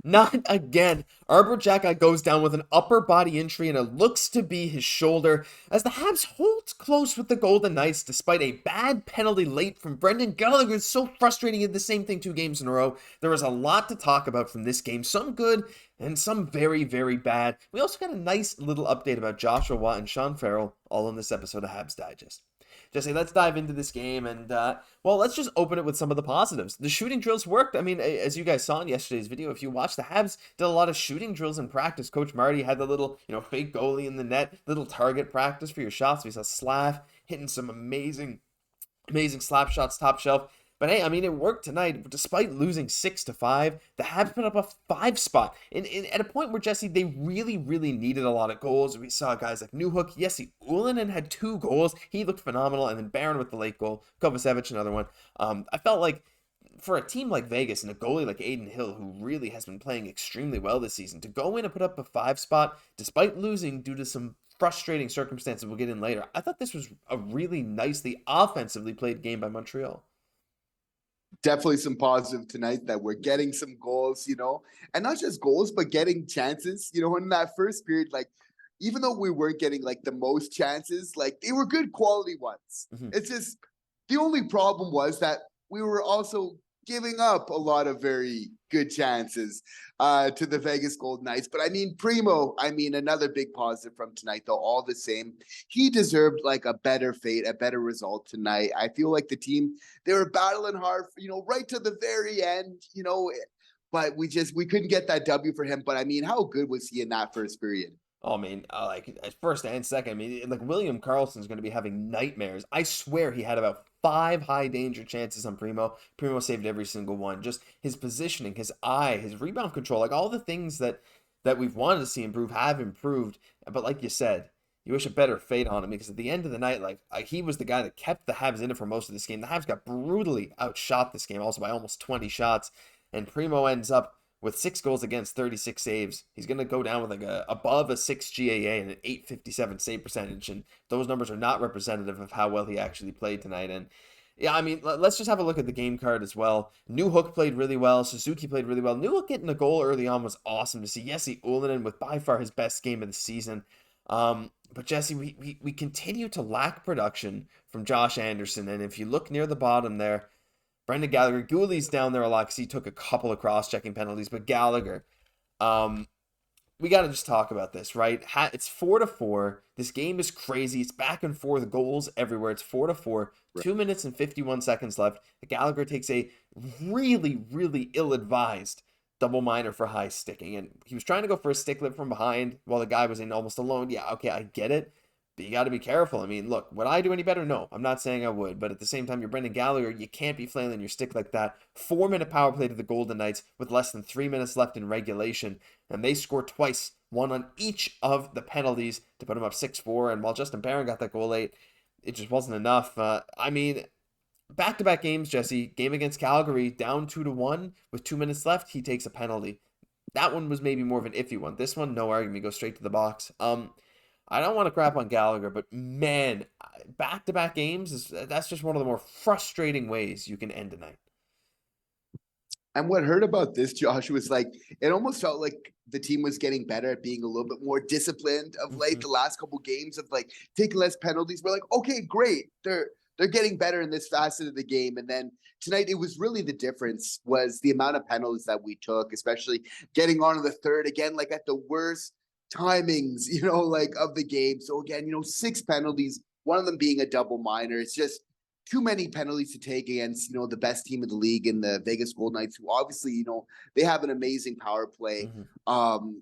Not again. Arber Xhekaj goes down with an upper body injury and it looks to be his shoulder as the Habs hold close with the Golden Knights despite a bad penalty late from Brendan Gallagher. It's so frustrating. He did the same thing 2 games in a row. There was a lot to talk about from this game. Some good and some very, very bad. We also got a nice little update about Joshua Watt and Sean Farrell all in this episode of Habs Digest. Jesse, let's dive into this game and, well, let's just open it with some of the positives. The shooting drills worked. I mean, as you guys saw in yesterday's video, if you watched, the Habs did a lot of shooting drills in practice. Coach Marty had the little, fake goalie in the net, little target practice for your shots. We saw Slav hitting some amazing, amazing slap shots, top shelf. But hey, I mean, it worked tonight. Despite losing 6-5, the Habs put up a 5 spot. At a point where, Jesse, they really, really needed a lot of goals. We saw guys like Newhook. Yes, Ylonen had 2 goals. He looked phenomenal. And then Barron with the late goal. Kovacevic, another one. I felt like for a team like Vegas and a goalie like Adin Hill, who really has been playing extremely well this season, to go in and put up a 5 spot, despite losing due to some frustrating circumstances we'll get in later, I thought this was a really nicely offensively played game by Montreal. Definitely some positive tonight that we're getting some goals, and not just goals, but getting chances, in that first period, like, even though we weren't getting like the most chances, like they were good quality ones. It's just the only problem was that we were also giving up a lot of very good chances to the Vegas Golden Knights. But I mean, Primeau, another big positive from tonight, though, all the same. He deserved like a better fate, a better result tonight. I feel like the team, they were battling hard, right to the very end, but we couldn't get that W for him. But I mean, how good was he in that first period? Oh, I mean, like at first and second, I mean, like William Karlsson's going to be having nightmares. I swear he had about 5 high danger chances on Primeau. Primeau saved every single one. Just his positioning, his eye, his rebound control, like all the things that we've wanted to see improve have improved. But like you said, you wish a better fate on him because at the end of the night, like he was the guy that kept the Habs in it for most of this game. The Habs got brutally outshot this game, also by almost 20 shots, and Primeau ends up with 6 goals against, 36 saves. He's going to go down with like above a 6 GAA and an 857 save percentage. And those numbers are not representative of how well he actually played tonight. And yeah, I mean, let's just have a look at the game card as well. Newhook played really well. Suzuki played really well. Newhook getting a goal early on was awesome to see. Yes, Ylonen with by far his best game of the season. But Jesse, we continue to lack production from Josh Anderson. And if you look near the bottom there, Brendan Gallagher, Guhle's down there a lot because he took a couple of cross-checking penalties, but Gallagher, we got to just talk about this, right? It's 4-4. This game is crazy. It's back and forth, goals everywhere. It's 4-4. Right. 2 minutes and 51 seconds left. Gallagher takes a really, really ill-advised double minor for high sticking, and he was trying to go for a stick lift from behind while the guy was in almost alone. Yeah, okay, I get it. But you got to be careful. I mean, look, would I do any better? No, I'm not saying I would. But at the same time, you're Brendan Gallagher. You can't be flailing your stick like that. 4-minute power play to the Golden Knights with less than 3 minutes left in regulation. And they scored twice, one on each of the penalties to put them up 6-4. And while Justin Barron got that goal late, it just wasn't enough. I mean, back-to-back games, Jesse. Game against Calgary, down 2-1 with 2 minutes left. He takes a penalty. That one was maybe more of an iffy one. This one, no argument. Go straight to the box. I don't want to crap on Gallagher, but man, back-to-back games, that's just one of the more frustrating ways you can end a night. And what hurt about this, Josh, was like it almost felt like the team was getting better at being a little bit more disciplined of late. The last couple games of like taking less penalties. We're like, okay, great. They're getting better in this facet of the game. And then tonight, it was really the difference was the amount of penalties that we took, especially getting on to the third again, like at the worst timings, like of the game. So again, 6 penalties, one of them being a double minor. It's just too many penalties to take against, the best team in the league in the Vegas Golden Knights, who obviously, they have an amazing power play.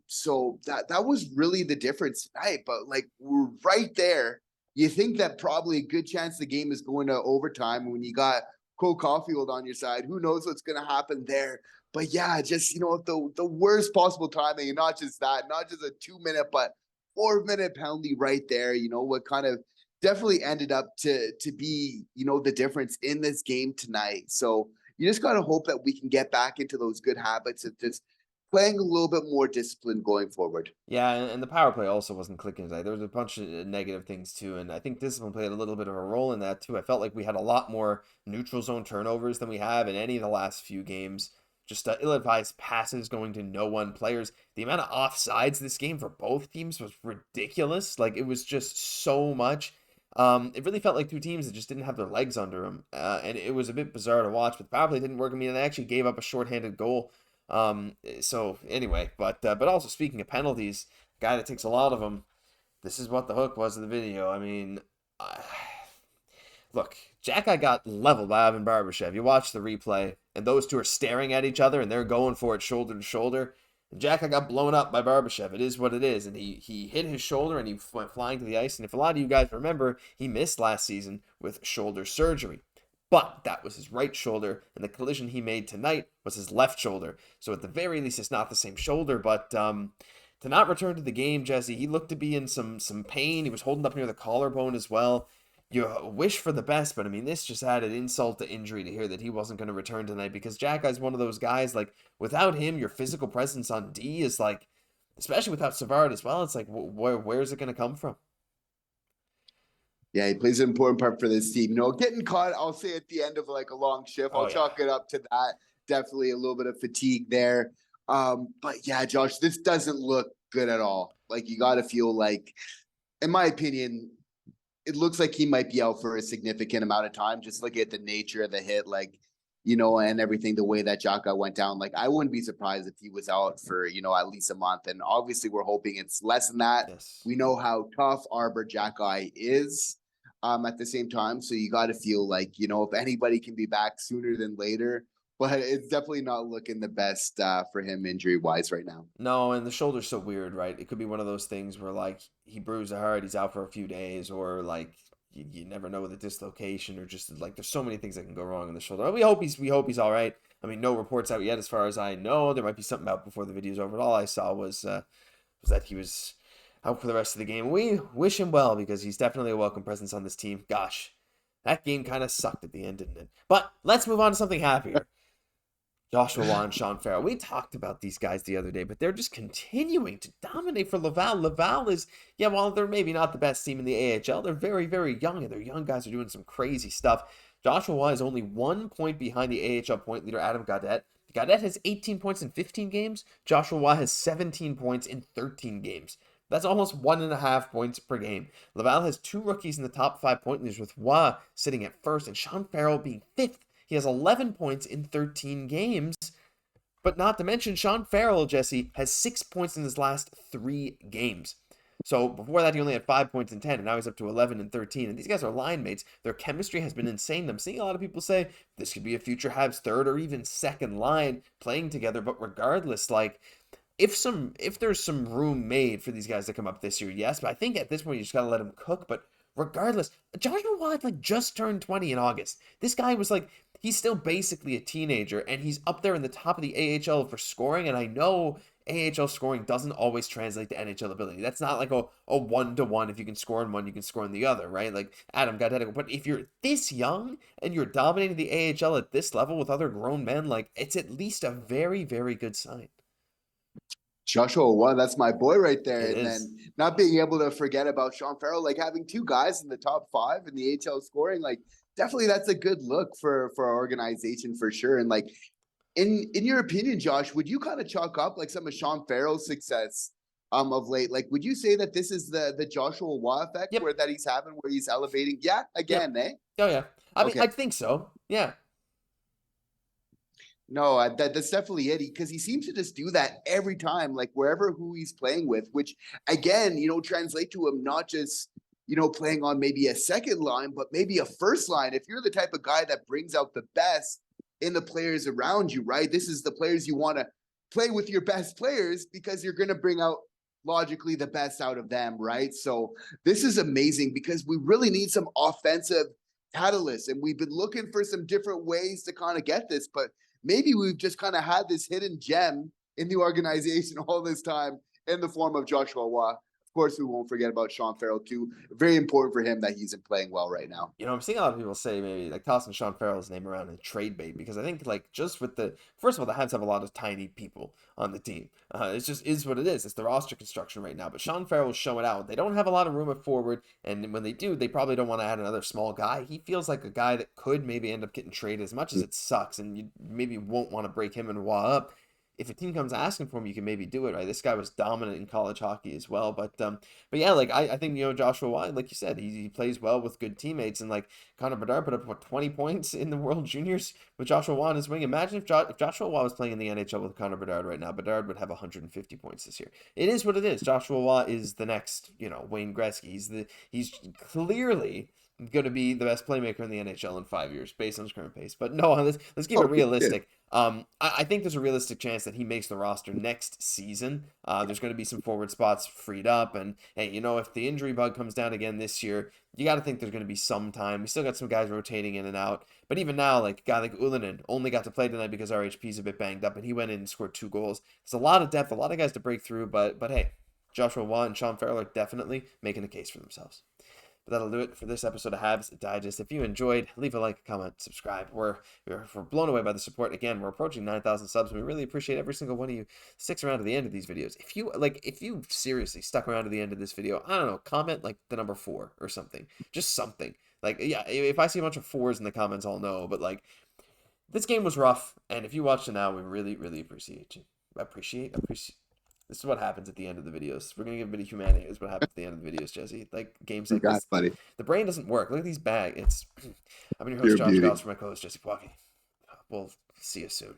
So that was really the difference tonight. But like we're right there. You think that probably a good chance the game is going to overtime when you got Caufield on your side. Who knows what's going to happen there? But yeah, just, the worst possible timing, and not just that, not just a 2-minute, but 4-minute penalty right there, what kind of definitely ended up to be, the difference in this game tonight. So you just got to hope that we can get back into those good habits of just playing a little bit more discipline going forward. Yeah, and the power play also wasn't clicking tonight. There was a bunch of negative things too, and I think discipline played a little bit of a role in that too. I felt like we had a lot more neutral zone turnovers than we have in any of the last few games. just ill-advised passes going to no one. Players, the amount of offsides this game for both teams was ridiculous. Like, it was just so much. It really felt like two teams that just didn't have their legs under them, and it was a bit bizarre to watch. But the power play didn't work. I mean, they actually gave up a shorthanded goal. So anyway, but also speaking of penalties, guy that takes a lot of them. This is what the hook was in the video. I mean, look, Xhekaj got leveled by Ivan Barbashev. You watch the replay, and those two are staring at each other, and they're going for it shoulder to shoulder. And Xhekaj got blown up by Barbashev. It is what it is. And he hit his shoulder, and he went flying to the ice. And if a lot of you guys remember, he missed last season with shoulder surgery. But that was his right shoulder, and the collision he made tonight was his left shoulder. So at the very least, it's not the same shoulder. But to not return to the game, Jesse, he looked to be in some pain. He was holding up near the collarbone as well. You wish for the best, but I mean, this just added insult to injury to hear that he wasn't going to return tonight, because Xhekaj is one of those guys, like, without him, your physical presence on D is like, especially without Savard as well, it's like, where's it going to come from? Yeah, he plays an important part for this team. You know, getting caught, I'll say at the end of like a long shift, I'll chalk it up to that. Definitely a little bit of fatigue there. But yeah, Josh, this doesn't look good at all. Like, you got to feel like, in my opinion, it looks like he might be out for a significant amount of time. Just look at the nature of the hit, like, you know, and everything, the way that Xhekaj went down. Like, I wouldn't be surprised if he was out for, you know, at least a month. And obviously we're hoping it's less than that. Yes. We know how tough Arber Xhekaj is at the same time. So you got to feel like, you know, if anybody can be back sooner than later, but it's definitely not looking the best for him injury-wise right now. No, and the shoulder's so weird, right? It could be one of those things where, like, he bruised a heart, he's out for a few days, or, like, you never know with a dislocation, or just, like, there's so many things that can go wrong in the shoulder. We hope he's all right. I mean, no reports out yet as far as I know. There might be something out before the video's over. All I saw was that he was out for the rest of the game. We wish him well, because he's definitely a welcome presence on this team. Gosh, that game kind of sucked at the end, didn't it? But let's move on to something happier. Joshua Waugh and Sean Farrell. We talked about these guys the other day, but they're just continuing to dominate for Laval. Laval is, yeah, while they're maybe not the best team in the AHL, they're very, very young, and their young guys are doing some crazy stuff. Joshua Waugh is only 1 point behind the AHL point leader, Adam Gaudette. Gaudette has 18 points in 15 games. Joshua Waugh has 17 points in 13 games. That's almost 1.5 points per game. Laval has 2 rookies in the top 5 point leaders, with Waugh sitting at first and Sean Farrell being 5th. He has 11 points in 13 games. But not to mention, Sean Farrell, Jesse, has 6 points in his last 3 games. So before that, he only had 5 points in 10, and now he's up to 11 and 13. And these guys are line mates. Their chemistry has been insane. I'm seeing a lot of people say this could be a future Habs third or even second line playing together. But regardless, like, if there's some room made for these guys to come up this year, yes. But I think at this point, you just got to let them cook. But regardless, Joshua Waugh like just turned 20 in August. This guy was like, he's still basically a teenager, and he's up there in the top of the AHL for scoring. And I know AHL scoring doesn't always translate to NHL ability. That's not like a 1-to-1. If you can score in one, you can score in the other, right? Like Adam Gaudette. But if you're this young and you're dominating the AHL at this level with other grown men, like, it's at least a very, very good sign. Joshua Waugh, that's my boy right there. It and is. then not being able to forget about Sean Farrell, like having 2 guys in the top 5 in the AHL scoring, like, definitely that's a good look for our organization for sure. And like, in your opinion, Josh, would you kind of chalk up like some of Sean Farrell's success of late? Like, would you say that this is the Joshua Waugh effect Yep. that he's having, where he's elevating? Yeah, again, Yep. eh? Oh yeah, I mean, I think so. Yeah. No, that's definitely it. Because he seems to just do that every time, like who he's playing with, which again, you know, translate to him not just, you know, playing on maybe a second line, but maybe a first line. If you're the type of guy that brings out the best in the players around you, right? This is the players you want to play with, your best players, because you're going to bring out logically the best out of them, right? So this is amazing, because we really need some offensive catalysts, and we've been looking for some different ways to kind of get this, but maybe we've just kind of had this hidden gem in the organization all this time in the form of Joshua Waugh. Of course, we won't forget about Sean Farrell too. Very important for him that he's playing well right now. You know, I'm seeing a lot of people say maybe like tossing Sean Farrell's name around in trade bait because I think like just with the first of all, the Habs have a lot of tiny people on the team. It just is what it is. It's the roster construction right now. But Sean Farrell is showing out. They don't have a lot of room at forward, and when they do, they probably don't want to add another small guy. He feels like a guy that could maybe end up getting traded. As much as it sucks, and you maybe won't want to break him and Wah up. If a team comes asking for him, you can maybe do it, right? This guy was dominant in college hockey as well, but yeah, like I think Joshua Wine, like you said, he plays well with good teammates, and like Connor Bedard put up what 20 points in the World Juniors with Joshua Wine as wing. Imagine if Joshua Wine was playing in the NHL with Connor Bedard right now. Bedard would have 150 points this year. It is what it is. Joshua Wine is the next Wayne Gretzky. He's clearly going to be the best playmaker in the NHL in 5 years based on his current pace. But no, let's keep it realistic. I think there's a realistic chance that he makes the roster next season. There's going to be some forward spots freed up, and hey, if the injury bug comes down again this year, you got to think there's going to be some time. We still got some guys rotating in and out, but even now, like a guy like Ylonen only got to play tonight because RHP's a bit banged up, and he went in and scored 2 goals. There's a lot of depth, a lot of guys to break through, but hey, Joshua Watt and Sean Farrell are definitely making a case for themselves. But that'll do it for this episode of Habs Digest. If you enjoyed, leave a like, comment, subscribe. We're blown away by the support. Again, we're approaching 9,000 subs. We really appreciate every single one of you sticks around to the end of these videos. If you seriously stuck around to the end of this video, I don't know, comment like the number 4 or something. Just something. Like, yeah, if I see a bunch of 4s in the comments, I'll know. But like, this game was rough, and if you watched it now, we really, really appreciate you. Appreciate. This is what happens at the end of the videos. We're going to give a bit of humanity. This is what happens at the end of the videos, Jesse. Like, games like this, buddy. The brain doesn't work. Look at these bags. I've been your host, Josh Gosse, for my co-host, Jesse Poirier. We'll see you soon.